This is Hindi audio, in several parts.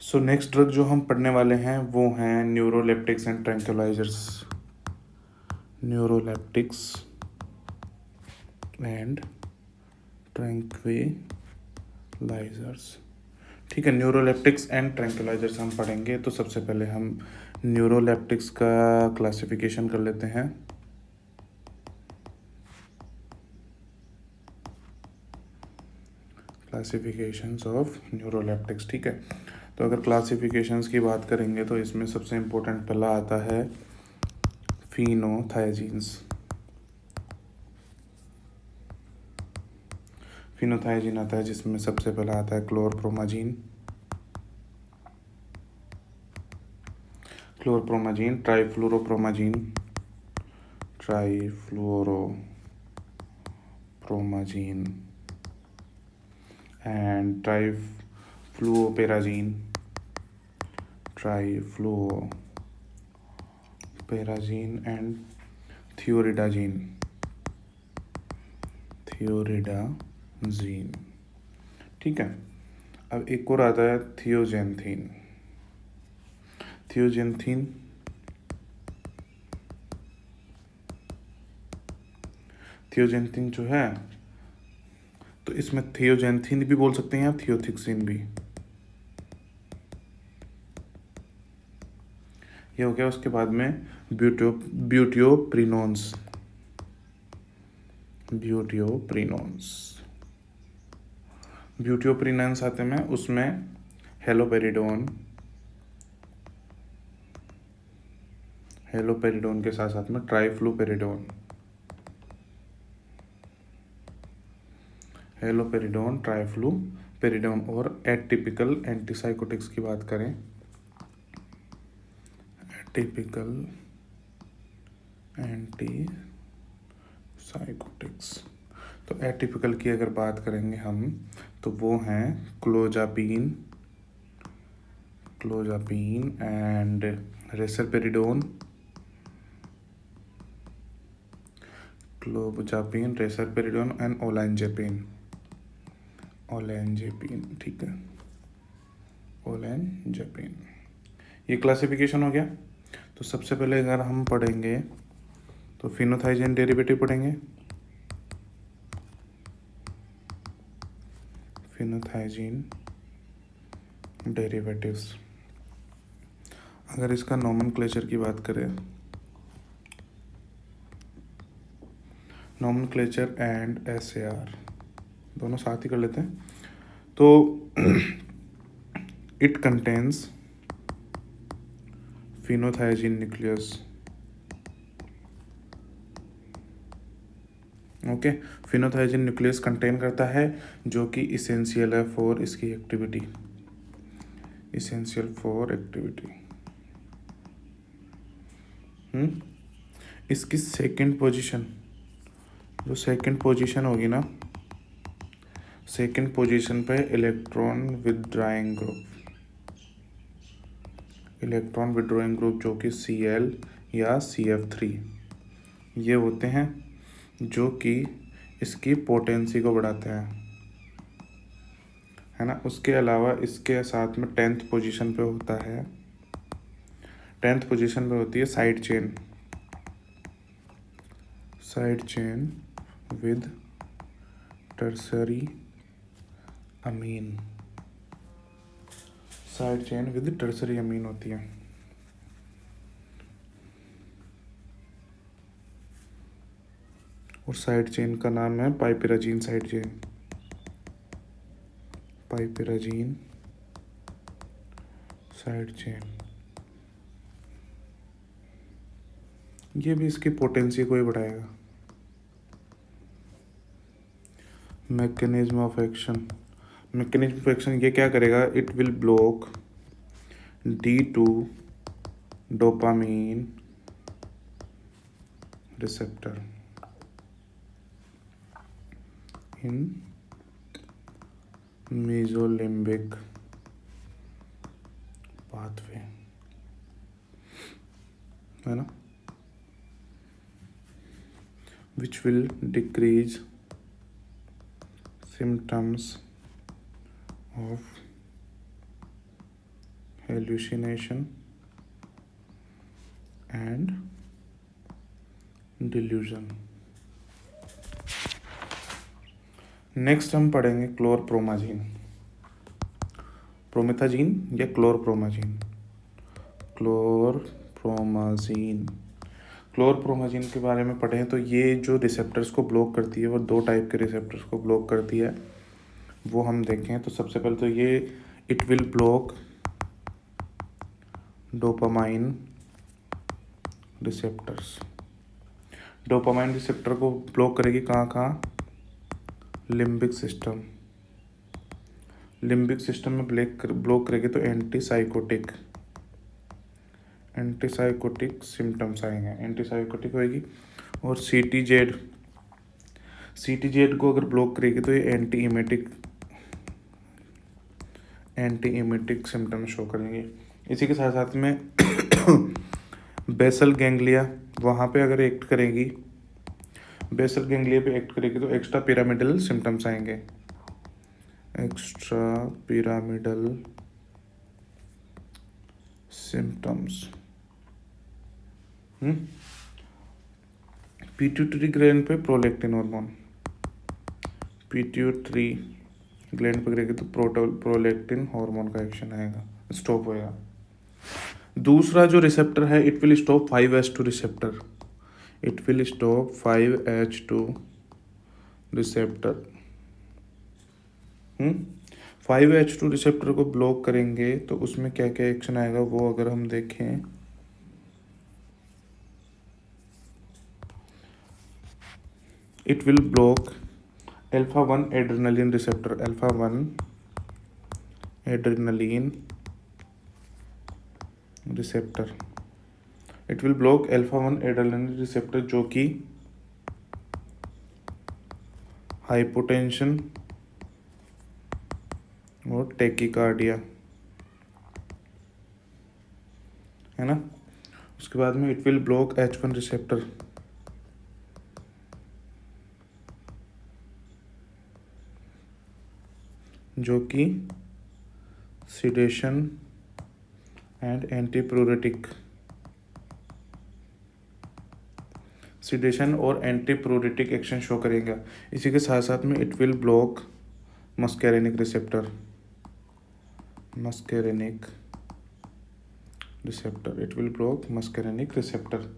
सो नेक्स्ट ड्रग जो हम पढ़ने वाले हैं वो हैं neuroleptics and tranquillisers. Neuroleptics and tranquillisers. ठीक है, न्यूरोलेप्टिक्स एंड ट्रैंक्विलाइजर्स हम पढ़ेंगे। तो सबसे पहले हम न्यूरोलेप्टिक्स का क्लासिफिकेशन कर लेते हैं। Classifications of neuroleptics. ठीक है, तो अगर क्लासिफिकेशंस की बात करेंगे तो इसमें सबसे इम्पोर्टेंट पहला आता है फिनोथायजीन्स। फिनोथायजीन आता है जिसमें सबसे पहला आता है क्लोरप्रोमाजीन, ट्राइफ्लोरोप्रोमाजीन, एंड ट्राइफ्लुओपेराजीन एंड थियोरिडाजीन। ठीक है, अब एक और आता है थियोजेंथीन। थियोजेंथीन जो है, तो इसमें थियोजेंथीन भी बोल सकते हैं या थियोथिक्सिन भी। ये हो गया। उसके बाद में ब्यूटियोप्रिनोन्स। ब्यूटियोप्रिनोन्स आते हैं, उसमें हेलोपेरिडोन के साथ साथ में ट्राइफ्लूपेरिडोन। और एटिपिकल एंटीसाइकोटिक्स की बात करें, एटिपिकल एंटीसाइकोटिक्स, तो एटिपिकल की अगर बात करेंगे हम तो वो हैं क्लोजापीन एंड रेसरपेरिडोन, एंड ओलेंजेपिन। ठीक है, ओलेंजेपिन। ये क्लासिफिकेशन हो गया। तो सबसे पहले अगर हम पढ़ेंगे तो फिनोथाइजीन डेरिवेटिव पढ़ेंगे। फिनोथाइजीन डेरिवेटिव्स, अगर इसका नोमेनक्लेचर की बात करें, नोमेनक्लेचर एंड SAR दोनों साथ ही कर लेते हैं। तो it contains phenothiazine nucleus. Okay, phenothiazine nucleus contain करता है, जो कि इसेंशियल है फॉर इसकी एक्टिविटी। इसकी सेकंड पोजीशन होगी ना, सेकंड पोजीशन पे इलेक्ट्रॉन विदड्रॉइंग ग्रुप जो कि Cl या CF3 ये होते हैं, जो कि इसकी पोटेंसी को बढ़ाते हैं, है ना। उसके अलावा इसके साथ में 10th पोजीशन पे होती है साइड चेन विद टर्सरी अमीन होती है। और साइड चेन का नाम है पाइपेराजीन साइड चेन। ये भी इसकी पोटेंसी को ही बढ़ाएगा। मैकेनिज्म ऑफ एक्शन ये क्या करेगा, it will block D2 dopamine receptor in mesolimbic pathway, है ना, which will decrease symptoms of hallucination and delusion. Next हम पढ़ेंगे क्लोरप्रोमाजीन, प्रोमेथाजीन या क्लोरप्रोमाजीन। क्लोरप्रोमाजीन क्लोरप्रोमाजीन के बारे में पढ़ें तो ये जो रिसेप्टर्स को ब्लॉक करती है वो दो टाइप के रिसेप्टर्स को ब्लॉक करती है, वो हम देखें। तो सबसे पहले तो ये it will block dopamine receptors. Dopamine receptor को ब्लॉक करेगी कहाँ कहाँ? Limbic system. लिम्बिक सिस्टम में ब्लॉक करेगी तो एंटीसाइकोटिक सिम्टम्स आएंगे, एंटीसाइकोटिक होएगी। और सीटीजेड को अगर ब्लॉक करेगी तो ये एंटी इमेटिक सिम्टम शो करेंगे। इसी के साथ साथ में बेसल गैंग्लिया, वहाँ पे अगर एक्ट करेगी, बेसल गैंग्लिया पे एक्ट करेगी तो एक्स्ट्रा पिरामिडल सिम्टम्स आएंगे, extra pyramidal symptoms. Pituitary gland पे प्रोलेक्टिन हार्मोन, पिट्यूटरी ग्लैंड पे करेगी तो प्रोलेक्टिन हार्मोन का एक्शन आएगा, स्टॉप होएगा। दूसरा जो रिसेप्टर है it will stop 5H2 receptor, it will stop 5H2 receptor. 5H2 receptor को ब्लॉक करेंगे तो उसमें क्या क्या एक्शन आएगा वो अगर हम देखें, it will block alpha-1 adrenaline receptor, alpha-1 adrenaline receptor. It will block alpha-1 adrenaline receptor जो कि हाइपोटेंशन और टेकिकार्डिया है ना। उसके बाद में it will block H1 receptor, जो कि सिडेशन एंड एंटीप्यूरेटिक, सिडेशन और एंटीप्यूरेटिक एक्शन शो करेगा। इसी के साथ साथ में it will block muscarinic receptor, muscarinic receptor, it will block muscarinic receptor.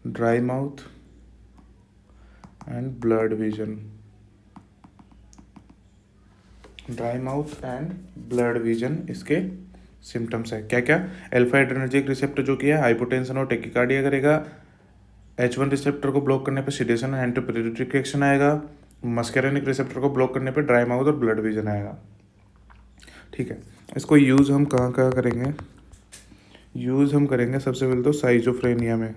Dry mouth and blood vision, dry mouth and blood vision इसके सिम्टम्स है। क्या क्या? अल्फा एड्रेनर्जिक रिसेप्टर जो कि है हाइपोटेंशन और टेकिकार्डिया करेगा, H1 रिसेप्टर को ब्लॉक करने पे सिडेशन एंड एंटीप्यूरेटिक एक्शन आएगा, मस्कैरेनिक रिसेप्टर को ब्लॉक करने पे ड्राई माउथ और ब्लड विजन आएगा। ठीक है, इसको यूज़ हम कहाँ कहाँ करेंगे? यूज़ हम करेंगे सबसे पहले तो साइजोफ्रेनिया में,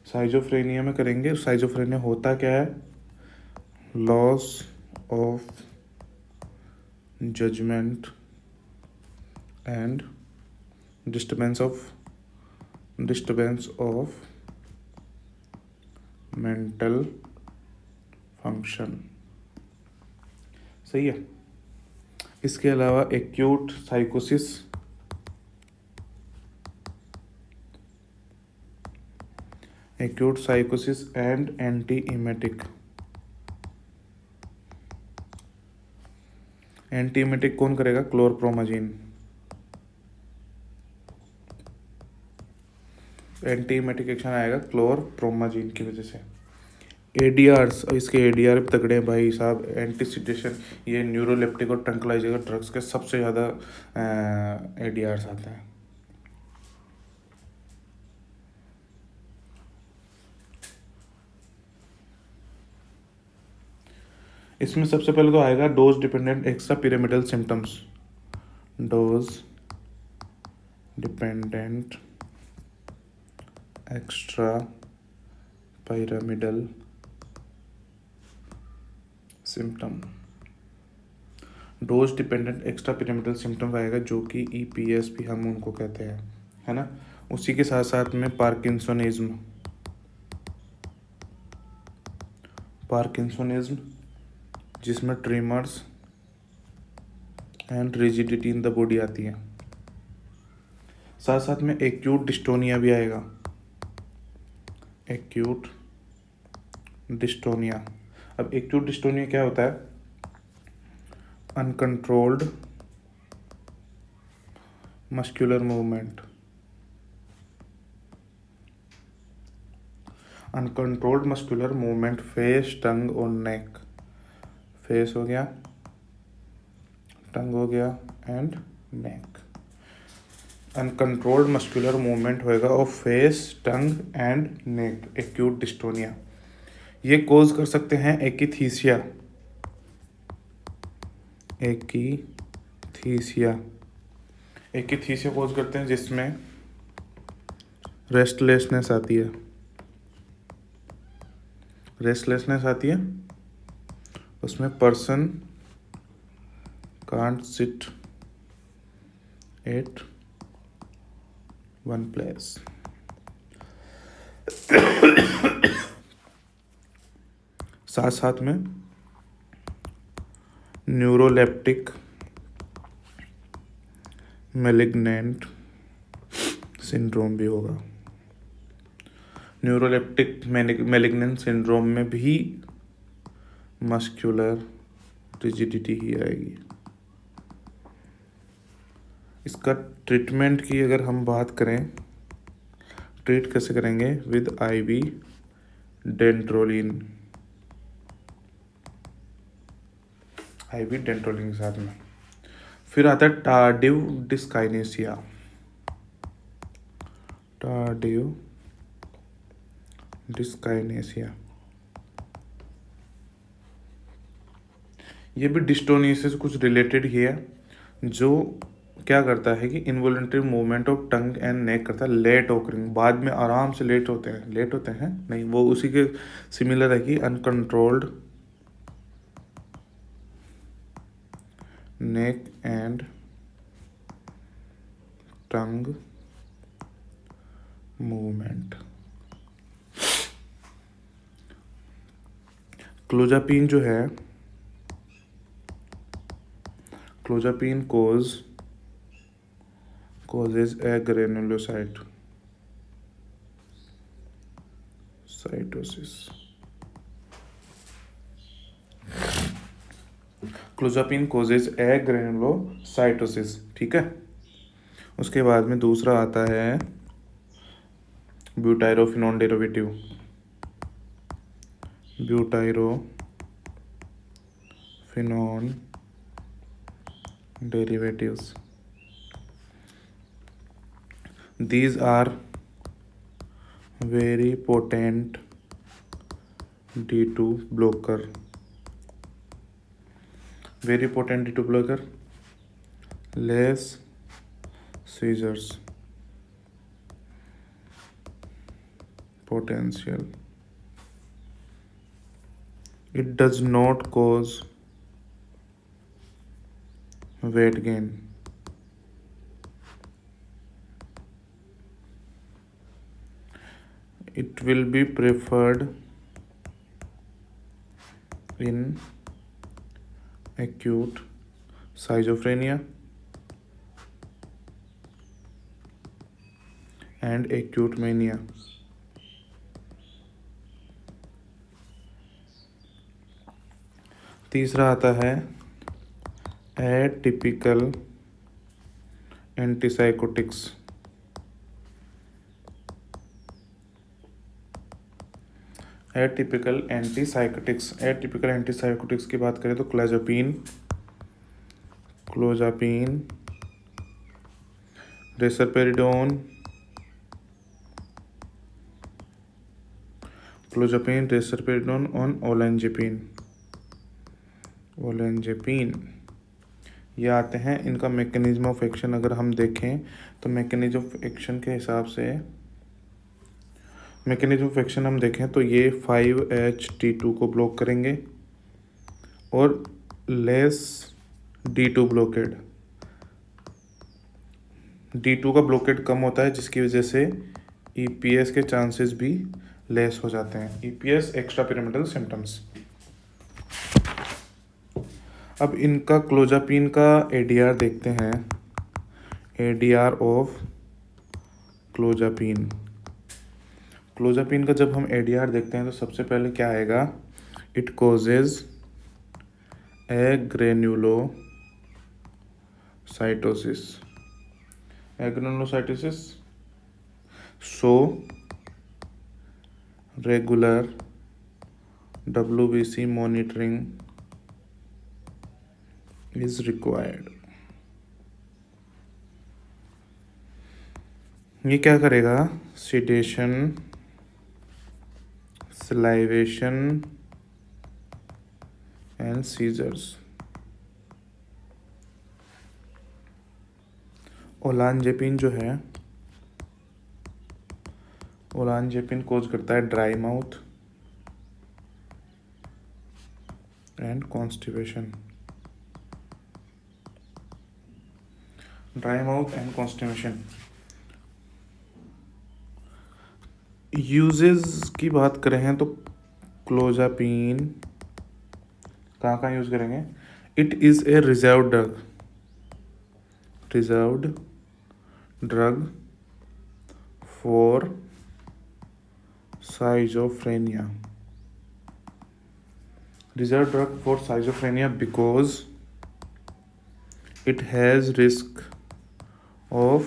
साइजोफ्रेनिया में करेंगे। साइजोफ्रेनिया होता क्या है? Loss of judgment and disturbance of mental function. सही है। इसके अलावा एक्यूट साइकोसिस एंड एंटी इमेटिक कौन करेगा? क्लोरप्रोमाजीन। एंटी इमेटिक एक्शन आएगा क्लोरप्रोमाजीन की वजह से। एडीआरस, इसके एडीआर भी तगड़े हैं भाई साहब। एंटीसिडेशन, ये न्यूरोलेप्टिक और ट्रंकलाइजर ड्रग्स के सबसे ज़्यादा एडीआरस आते हैं। इसमें सबसे पहले तो आएगा dose dependent extra pyramidal symptoms, dose dependent extra pyramidal symptom, dose dependent extra pyramidal symptom आएगा जो कि EPS भी हम उनको कहते हैं, है ना। उसी के साथ साथ में पार्किंसोनिज्म जिसमें tremors and rigidity in the body आती है। साथ साथ में एक्यूट डिस्टोनिया भी आएगा, एक्यूट डिस्टोनिया। अब एक्यूट डिस्टोनिया क्या होता है? Uncontrolled muscular movement, uncontrolled muscular movement face, tongue और नेक। फेस हो गया, टंग हो गया and neck. Uncontrolled muscular movement होएगा of face, tongue and neck, acute dystonia. ये कोज कर सकते हैं एकिथीसिया, एकिथीसिया, एकिथीसिया कोज करते हैं जिसमें रेस्टलेसनेस आती है, रेस्टलेसनेस आती है, उसमें person can't sit at one place. साथ साथ में न्यूरोलेप्टिक मैलिग्नेंट सिंड्रोम भी होगा। न्यूरोलेप्टिक मैलिग्नेंट सिंड्रोम में भी मस्कुलर रिजिडिटी ही आएगी। इसका ट्रीटमेंट की अगर हम बात करें, ट्रीट कैसे करेंगे? With ivy dantrolene, ivy dantrolene के साथ में। फिर आता है टार्डिव डिस्काइनेसिया, टार्डिव डिस्काइनेसिया। ये भी डिस्टोनिया से कुछ रिलेटेड ही है, जो क्या करता है कि involuntary movement of tongue and नेक करता है, लेट ओकरिंग, बाद में आराम से लेट होते हैं नहीं, वो उसी के सिमिलर है कि uncontrolled neck and tongue movement. Clozapine जो है, clozapine causes a granulocytosis। Clozapine causes a granulocytosis, ठीक है। उसके बाद में दूसरा आता है ब्यूटाइरोफिनोन derivative, ब्यूटाइरोफिनोन derivatives. These are very potent D2 blocker, very potent D2 blocker, less seizures potential. It does not cause weight gain. It will be preferred in acute schizophrenia and acute mania. तीसरा आता है atypical antipsychotics. Atypical antipsychotics, atypical antipsychotics की बात करें तो क्लोजापिन, रेसरपेरिडोन, क्लोजापिन, रेसरपेरिडोन और ओलेंजेपिन, ये आते हैं। इनका मैकेनिज्म ऑफ एक्शन अगर हम देखें तो मैकेनिज्म ऑफ एक्शन के हिसाब से, मैकेनिज्म ऑफ एक्शन हम देखें तो ये 5-HT2 को ब्लॉक करेंगे और लेस D2 ब्लॉकेड, D2 का ब्लॉकेड कम होता है, जिसकी वजह से EPS के चांसेस भी लेस हो जाते हैं। EPS extra pyramidal symptoms. अब इनका क्लोजापीन का एडीआर देखते हैं। ADR of क्लोजापीन। क्लोजापीन का जब हम एडीआर देखते हैं तो सबसे पहले क्या आएगा, it causes a granulocytosis. Agranulocytosis, so regular WBC monitoring is required। ये क्या करेगा, sedation, salivation and seizures. Olanzapine जो है, ओलानजेपिन कोज करता है dry mouth and constipation. Dry mouth and constipation. Uses की बात करें तो क्लोजापीन कहाँ कहाँ यूज़ करेंगे, it is a reserved drug for schizophrenia। Reserved drug for schizophrenia because it has risk of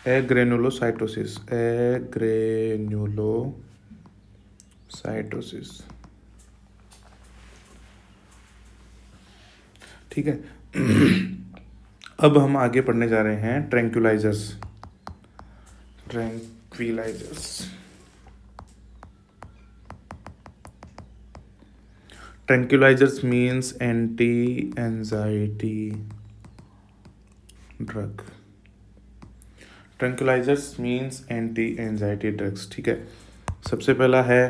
agranulocytosis। ठीक है। अब हम आगे पढ़ने जा रहे हैं tranquillisers. Tranquilizers means anti-anxiety drug। Tranquilizers means anti-anxiety drugs। ठीक है, सबसे पहला है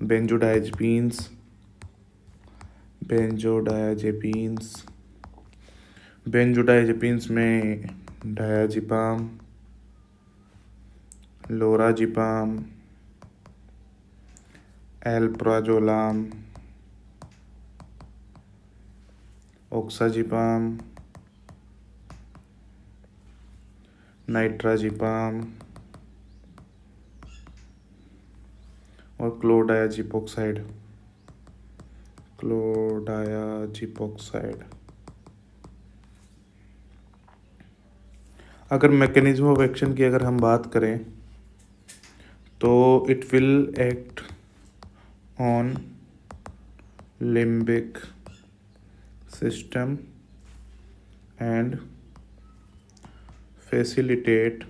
बेंजोडायजेपिन्स। बेंजोडायजेपिन्स में डायाजिपाम, लोराजिपाम, एल्प्राजोलाम, ऑक्साजिपाम, नाइट्राजिपाम और क्लोडायाजिपोक्साइड। अगर मैकेनिज्म ऑफ एक्शन की अगर हम बात करें तो it will act on limbic system and facilitate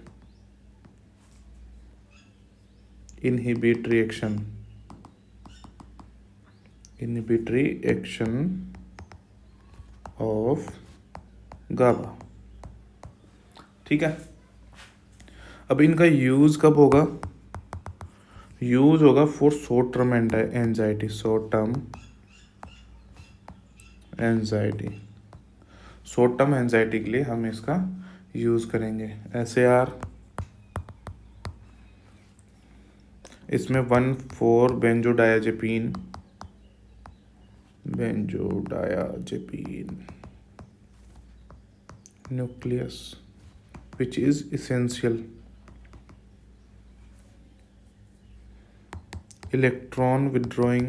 inhibitory action of GABA। ठीक है, अब इनका यूज कब होगा, यूज होगा for short term anxiety. Short term anxiety के लिए हम इसका यूज करेंगे। SAR, इसमें 1,4 बेंजोडायाजेपिन nucleus which is essential electron withdrawing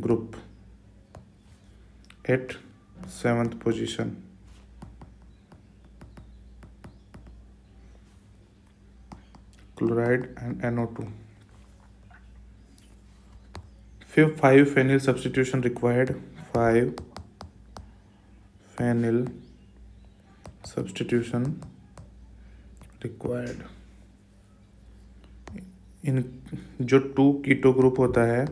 group at 7th position। chloride and NO2। 5 phenyl substitution required। 5 phenyl substitution required। इन जो 2 कीटो ग्रुप होता है,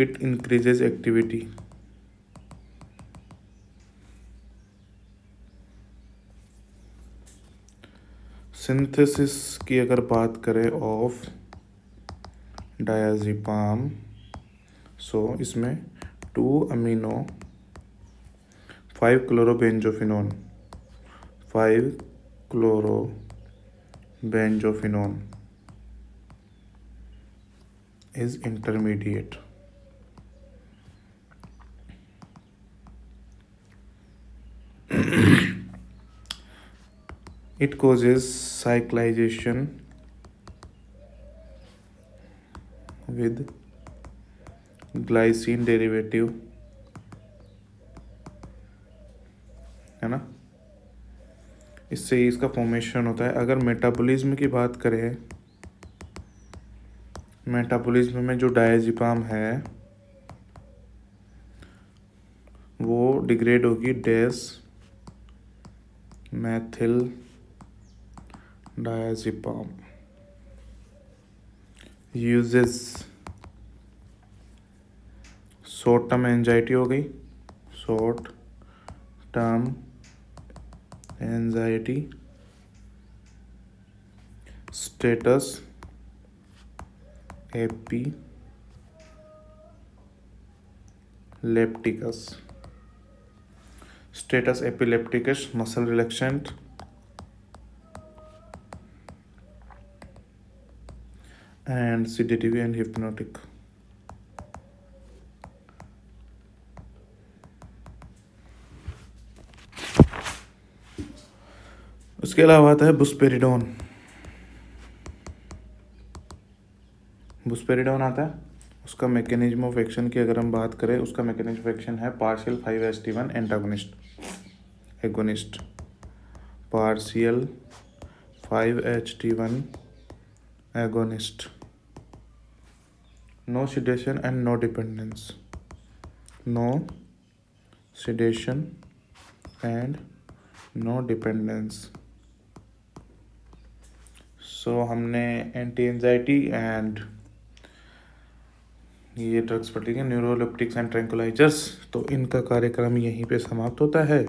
इट इंक्रीजेज एक्टिविटी। सिंथेसिस की अगर बात करें ऑफ डायाजिपाम, सो इसमें 2 amino 5 क्लोरोबेंजोफिनोन 5 क्लोरोबेंजोफिनोन is intermediate. It causes cyclization with glycine derivative, है ना। इससे ही इसका फॉर्मेशन होता है। अगर मेटाबॉलिज्म की बात करें, मेटाबॉलिज्म में जो डायज़ेपाम है वो डिग्रेड होगी dash methyl diazepam. Uses short term anxiety हो गई, short term anxiety, status epilepticus, status epilepticus muscle relaxant, and sedative and hypnotic. उसके अलावा आता है बुस्पेरिडोन। बुस्पेरिडोन आता है, उसका मैकेनिज्म ऑफ एक्शन की अगर हम बात करें, उसका मैकेनिज्म ऑफ एक्शन है partial 5-HT1 antagonist, agonist, partial 5-HT1 agonist, no sedation and no dependence, no sedation and no dependence. सो हमने एंटी एंजाइटी एंड ये ड्रग्स पढ़ ली, न्यूरोलेप्टिक्स एंड ट्रैंकुलाइजर्स। तो इनका कार्यक्रम यहीं पे समाप्त होता है।